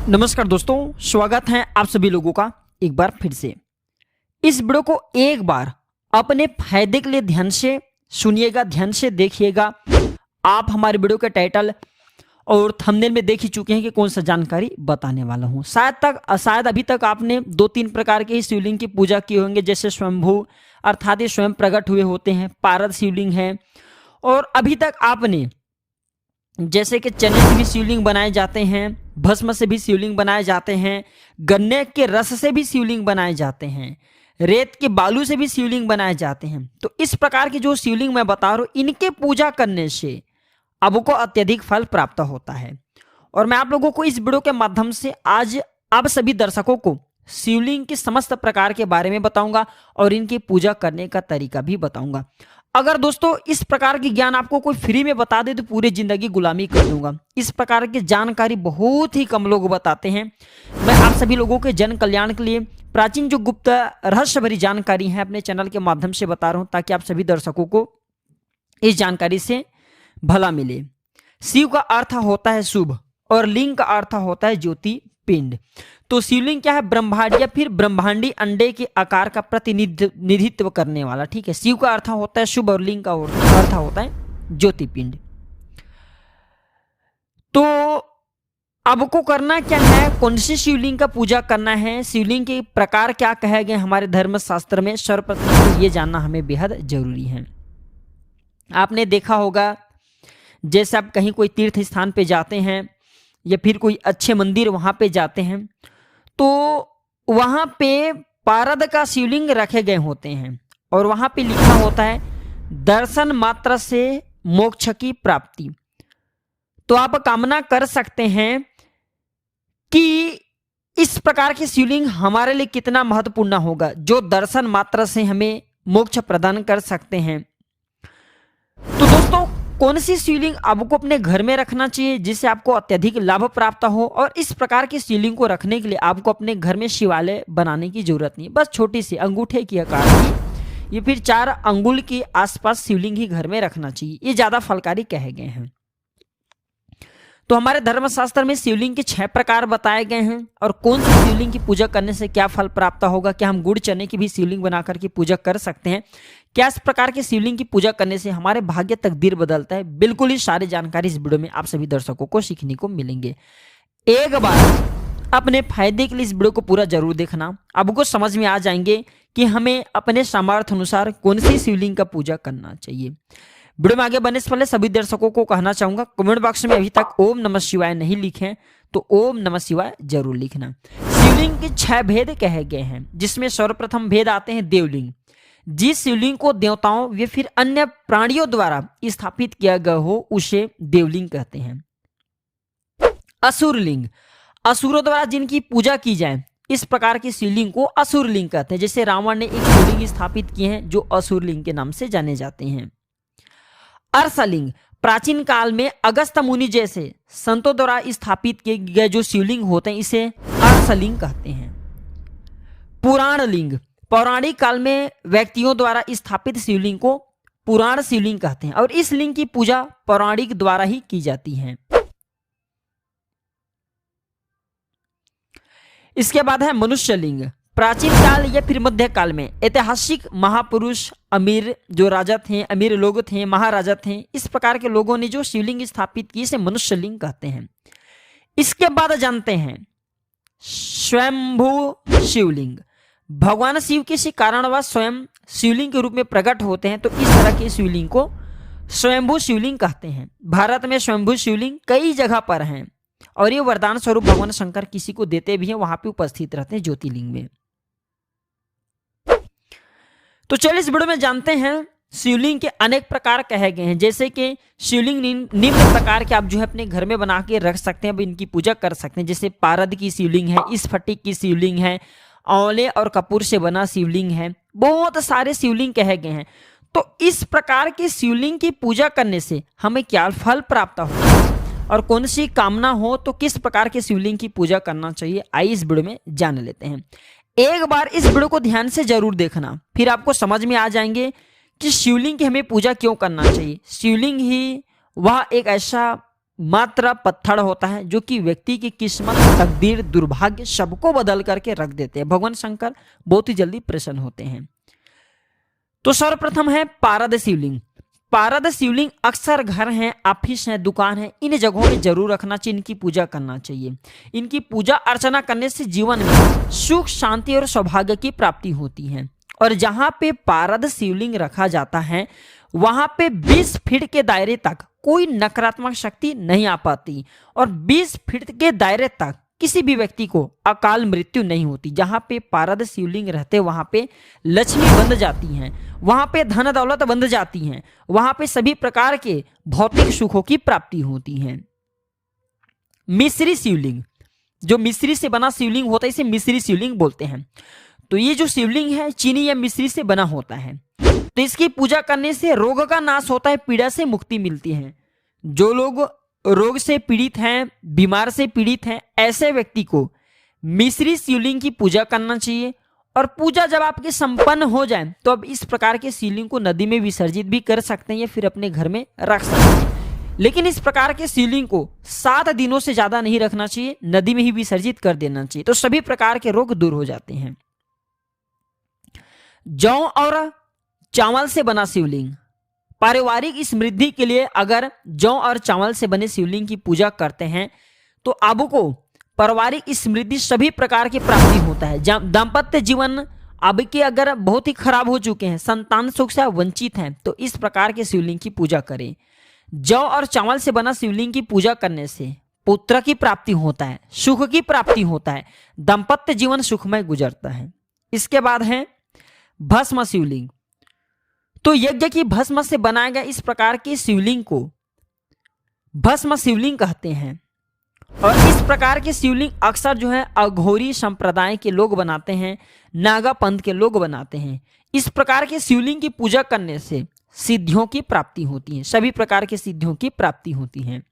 नमस्कार दोस्तों, स्वागत है आप सभी लोगों का एक बार फिर से। इस वीडियो को एक बार अपने फायदे के लिए ध्यान से सुनिएगा, ध्यान से देखिएगा। आप हमारे वीडियो के टाइटल और थंबनेल में देख ही चुके हैं कि कौन सा जानकारी बताने वाला हूं। शायद अभी तक आपने 2-3 प्रकार के शिवलिंग की पूजा की होंगे, जैसे स्वयंभू अर्थात ये स्वयं प्रकट हुए होते हैं, पारद शिवलिंग है, और अभी तक आपने जैसे कि चने से भी शिवलिंग बनाए जाते हैं, भस्म से भी शिवलिंग बनाए जाते हैं, गन्ने के रस से भी शिवलिंग बनाए जाते हैं, रेत के बालू से भी शिवलिंग बनाए जाते हैं। तो इस प्रकार की जो शिवलिंग मैं बता रहा हूँ, इनके पूजा करने से आपको अत्यधिक फल प्राप्त होता है। और मैं आप लोगों को इस वीडियो के माध्यम से आज आप सभी दर्शकों को शिवलिंग के समस्त प्रकार के बारे में बताऊंगा और इनकी पूजा करने का तरीका भी बताऊंगा। अगर दोस्तों इस प्रकार की ज्ञान आपको कोई फ्री में बता दे तो पूरी जिंदगी गुलामी कर दूंगा। इस प्रकार की जानकारी बहुत ही कम लोग बताते हैं। मैं आप सभी लोगों के जन कल्याण के लिए प्राचीन जो गुप्त रहस्य भरी जानकारी है अपने चैनल के माध्यम से बता रहा हूं, ताकि आप सभी दर्शकों को इस जानकारी से भला मिले। शिव का अर्थ होता है शुभ और लिंग का अर्थ होता है ज्योति पिंड। तो शिवलिंग क्या है? ब्रह्मांड या फिर ब्रह्मांडी अंडे के आकार का प्रतिनिधित्व करने वाला। ठीक है, शिव का अर्थ होता है शुभ और लिंग का अर्थ होता है ज्योति पिंड। तो आपको करना क्या है, कौन सी शिवलिंग का पूजा करना है, शिवलिंग के प्रकार क्या कहे गए हमारे धर्म शास्त्र में, सर्वप्रथम तो ये जानना हमें बेहद जरूरी है। आपने देखा होगा, जैसे आप कहीं कोई तीर्थ स्थान पे जाते हैं या फिर कोई अच्छे मंदिर वहां पे जाते हैं, तो वहां पे पारद का शिवलिंग रखे गए होते हैं और वहां पे लिखा होता है दर्शन मात्र से मोक्ष की प्राप्ति। तो आप कामना कर सकते हैं कि इस प्रकार के शिवलिंग हमारे लिए कितना महत्वपूर्ण होगा, जो दर्शन मात्र से हमें मोक्ष प्रदान कर सकते हैं। तो दोस्तों कौन सी शिवलिंग आपको अपने घर में रखना चाहिए जिससे आपको अत्यधिक लाभ प्राप्त हो, और इस प्रकार की शिवलिंग को रखने के लिए आपको अपने घर में शिवालय बनाने की जरूरत नहीं, बस छोटी सी अंगूठे की आकार की या फिर 4 अंगुल के आसपास शिवलिंग ही घर में रखना चाहिए। ये ज्यादा फलकारी कहे गए हैं। तो हमारे धर्मशास्त्र में शिवलिंग के 6 प्रकार बताए गए हैं, और कौन सी शिवलिंग की पूजा करने से क्या फल प्राप्त होगा, क्या हम गुड़ चने की भी शिवलिंग बनाकर के पूजा कर सकते हैं, क्या इस प्रकार की शिवलिंग की पूजा करने से हमारे भाग्य तकदीर बदलता है, बिल्कुल ही सारी जानकारी इस वीडियो में आप सभी दर्शकों को सीखने को मिलेंगे। एक बार अपने फायदे के लिए इस वीडियो को पूरा जरूर देखना, आपको समझ में आ जाएंगे कि हमें अपने सामर्थ्य अनुसार कौन सी शिवलिंग का पूजा करना चाहिए। वीडियो में आगे बढ़ने से पहले सभी दर्शकों को कहना चाहूंगा, कमेंट बॉक्स में अभी तक ओम नमः शिवाय नहीं लिखे तो ओम नमः शिवाय जरूर लिखना। शिवलिंग के 6 भेद कहे गए हैं, जिसमें सर्वप्रथम भेद आते हैं देवलिंग। जिस शिवलिंग को देवताओं या फिर अन्य प्राणियों द्वारा स्थापित किया गया हो उसे देवलिंग कहते हैं। असुरलिंग, असुरों द्वारा जिनकी पूजा की जाए, इस प्रकार की शिवलिंग को असुरलिंग कहते हैं। जैसे रावण ने एक शिवलिंग स्थापित किए हैं जो असुरलिंग के नाम से जाने जाते हैं। अर्सलिंग, प्राचीन काल में अगस्त्य मुनि जैसे संतों द्वारा स्थापित किए गए जो शिवलिंग होते हैं, इसे अर्सलिंग कहते हैं। पुराणलिंग, पौराणिक काल में व्यक्तियों द्वारा स्थापित शिवलिंग को पुराण शिवलिंग कहते हैं, और इस लिंग की पूजा पौराणिक द्वारा ही की जाती है। इसके बाद है मनुष्यलिंग। प्राचीन काल या फिर मध्य काल में ऐतिहासिक महापुरुष, अमीर जो राजा थे, अमीर लोग थे, महाराजा थे, इस प्रकार के लोगों ने जो शिवलिंग स्थापित की, इसे मनुष्यलिंग कहते हैं। इसके बाद जानते हैं स्वयंभू शिवलिंग। भगवान शिव किसी कारणवश स्वयं शिवलिंग के रूप में प्रकट होते हैं, तो इस तरह के शिवलिंग को स्वयंभू शिवलिंग कहते हैं। भारत में स्वयंभू शिवलिंग कई जगह पर हैं, और ये वरदान स्वरूप भगवान शंकर किसी को देते भी हैं, वहां पे उपस्थित रहते हैं ज्योतिर्लिंग में। तो चलिए इस वीडियो में जानते हैं शिवलिंग के अनेक प्रकार कहे गए हैं। जैसे कि शिवलिंग निम्न प्रकार के आप जो है अपने घर में बना के रख सकते हैं, अब इनकी पूजा कर सकते हैं। जैसे पारद की शिवलिंग है, स्फटिक की शिवलिंग है, औले और कपूर से बना शिवलिंग है, बहुत सारे शिवलिंग कहे गए हैं। तो इस प्रकार की शिवलिंग की पूजा करने से हमें क्या फल प्राप्त हो और कौन सी कामना हो, तो किस प्रकार के शिवलिंग की पूजा करना चाहिए, आइए इस वीडियो में जान लेते हैं। एक बार इस वीडियो को ध्यान से जरूर देखना, फिर आपको समझ में आ जाएंगे कि शिवलिंग की हमें पूजा क्यों करना चाहिए। शिवलिंग ही वह एक ऐसा मात्र पत्थर होता है जो कि व्यक्ति की किस्मत, तकदीर, दुर्भाग्य सबको बदल करके रख देते हैं। भगवान शंकर बहुत ही जल्दी प्रसन्न होते हैं। तो सर्वप्रथम है पारद शिवलिंग। पारद शिवलिंग अक्सर घर हैं, ऑफिस हैं, दुकान है, इन जगहों में जरूर रखना चाहिए, इनकी पूजा करना चाहिए। इनकी पूजा अर्चना करने से जीवन में सुख, शांति और सौभाग्य की प्राप्ति होती है। और जहां पे पारद शिवलिंग रखा जाता है वहां पे 20 फीट के दायरे तक कोई नकारात्मक शक्ति नहीं आ पाती और 20 फीट के दायरे तक किसी भी व्यक्ति को अकाल मृत्यु नहीं होती। जहां पे पारद शिवलिंग रहते वहां पे लक्ष्मी बंध जाती हैं, वहां पे धन दौलत बंध जाती हैं, वहां पे सभी प्रकार के भौतिक सुखों की प्राप्ति होती है। मिश्री शिवलिंग, जो मिश्री से बना शिवलिंग होता है इसे मिश्री शिवलिंग बोलते हैं। तो ये जो शिवलिंग है चीनी या मिश्री से बना होता है। तो इसकी पूजा करने से रोग का नाश होता है, पीड़ा से मुक्ति मिलती है। जो लोग रोग से पीड़ित हैं, बीमार से पीड़ित हैं, ऐसे व्यक्ति को मिश्री शिवलिंग की पूजा करना चाहिए। और पूजा जब आपकी संपन्न हो जाए तो अब इस प्रकार के शिवलिंग को नदी में विसर्जित भी कर सकते हैं या फिर अपने घर में रख सकते हैं। लेकिन इस प्रकार के शिवलिंग को 7 दिनों से ज्यादा नहीं रखना चाहिए, नदी में ही विसर्जित कर देना चाहिए, तो सभी प्रकार के रोग दूर हो जाते हैं। जौ और चावल से बना शिवलिंग, पारिवारिक समृद्धि के लिए अगर जौ और चावल से बने शिवलिंग की पूजा करते हैं तो आपको पारिवारिक समृद्धि सभी प्रकार की प्राप्ति होता है। दाम्पत्य जीवन आपके अगर बहुत ही खराब हो चुके हैं, संतान सुख से वंचित हैं, तो इस प्रकार के शिवलिंग की पूजा करें। जौ और चावल से बना शिवलिंग की पूजा करने से पुत्र की प्राप्ति होता है, सुख की प्राप्ति होता है, दाम्पत्य जीवन सुखमय गुजरता है। इसके बाद है भस्म शिवलिंग। तो यज्ञ की भस्म से बनाया गया इस प्रकार के शिवलिंग को भस्म शिवलिंग कहते हैं। और इस प्रकार के शिवलिंग अक्सर जो है अघोरी संप्रदाय के लोग बनाते हैं, नागा पंथ के लोग बनाते हैं। इस प्रकार के शिवलिंग की पूजा करने से सिद्धियों की प्राप्ति होती है, सभी प्रकार के सिद्धियों की प्राप्ति होती है।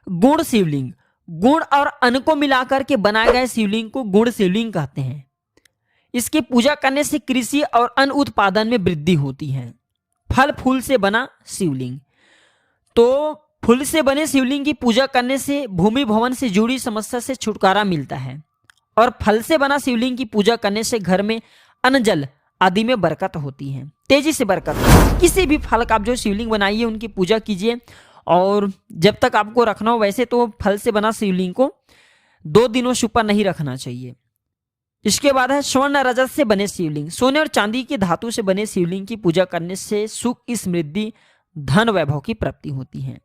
गुण शिवलिंग, गुण और अन्न को मिलाकर के बनाए गए शिवलिंग को गुण शिवलिंग कहते हैं। इसकी पूजा करने से कृषि और अन्न उत्पादन में वृद्धि होती है। फल फूल से बना शिवलिंग, तो फूल से बने शिवलिंग की पूजा करने से भूमि भवन से जुड़ी समस्या से छुटकारा मिलता है। और फल से बना शिवलिंग की पूजा करने से घर में अन्न जल आदि में बरकत होती है, तेजी से बरकत। किसी भी फल का आप जो शिवलिंग बनाइए उनकी पूजा कीजिए। और जब तक आपको रखना हो, वैसे तो फल से बना शिवलिंग को 2 दिनों से ऊपर नहीं रखना चाहिए। इसके बाद है स्वर्ण रजत से बने शिवलिंग। सोने और चांदी की धातु से बने शिवलिंग की पूजा करने से सुख, समृद्धि, धन, वैभव की प्राप्ति होती है।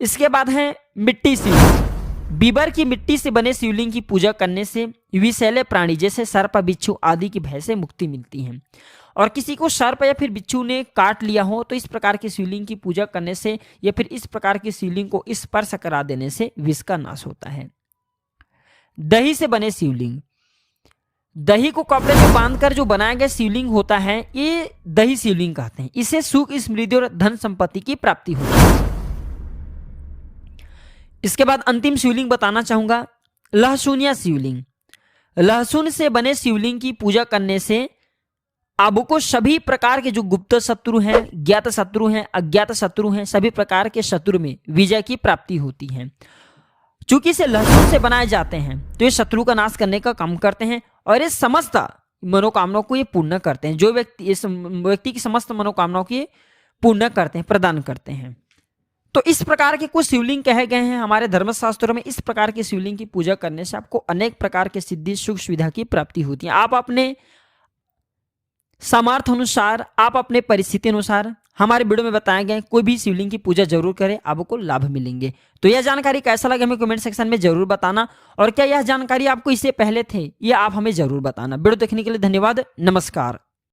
इसके बाद है मिट्टी शिवलिंग। बीबर की मिट्टी से बने शिवलिंग की पूजा करने से विषैले प्राणी जैसे सर्प, बिच्छू आदि की भय से मुक्ति मिलती है। और किसी को सर्प या फिर बिच्छू ने काट लिया हो तो इस प्रकार की शिवलिंग की पूजा करने से या फिर इस प्रकार की शिवलिंग को स्पर्श करा देने से विष का नाश होता है। दही से बने शिवलिंग, दही को कपड़े में बांधकर जो बनाया गया शिवलिंग होता है ये दही शिवलिंग कहते हैं। इसे सुख, समृद्धि और धन संपत्ति की प्राप्ति होती है। इसके बाद अंतिम शिवलिंग बताना चाहूंगा, लहसुनिया शिवलिंग। लहसुन से बने शिवलिंग की पूजा करने से आपको सभी प्रकार के जो गुप्त शत्रु हैं, ज्ञात शत्रु हैं, अज्ञात शत्रु हैं, सभी प्रकार के शत्रु में विजय की प्राप्ति होती है। चूंकि इसे लहसुन से बनाए जाते हैं तो ये शत्रु का नाश करने का काम करते हैं और ये समस्त मनोकामनाओं को ये पूर्ण करते हैं। जो व्यक्ति इस व्यक्ति की समस्त मनोकामनाओं की पूर्ण करते हैं, प्रदान करते हैं। तो इस प्रकार के कुछ शिवलिंग कहे गए हैं हमारे धर्मशास्त्रों में। इस प्रकार के शिवलिंग की पूजा करने से आपको अनेक प्रकार के सिद्धि, सुख, सुविधा की प्राप्ति होती है। आप अपने सामर्थ्य अनुसार, आप अपने परिस्थिति अनुसार हमारे वीडियो में बताए गए कोई भी शिवलिंग की पूजा जरूर करें, आपको लाभ मिलेंगे। तो यह जानकारी कैसा लगा हमें कमेंट सेक्शन में जरूर बताना। और क्या यह जानकारी आपको इससे पहले थे ये आप हमें जरूर बताना। वीडियो देखने के लिए धन्यवाद। नमस्कार।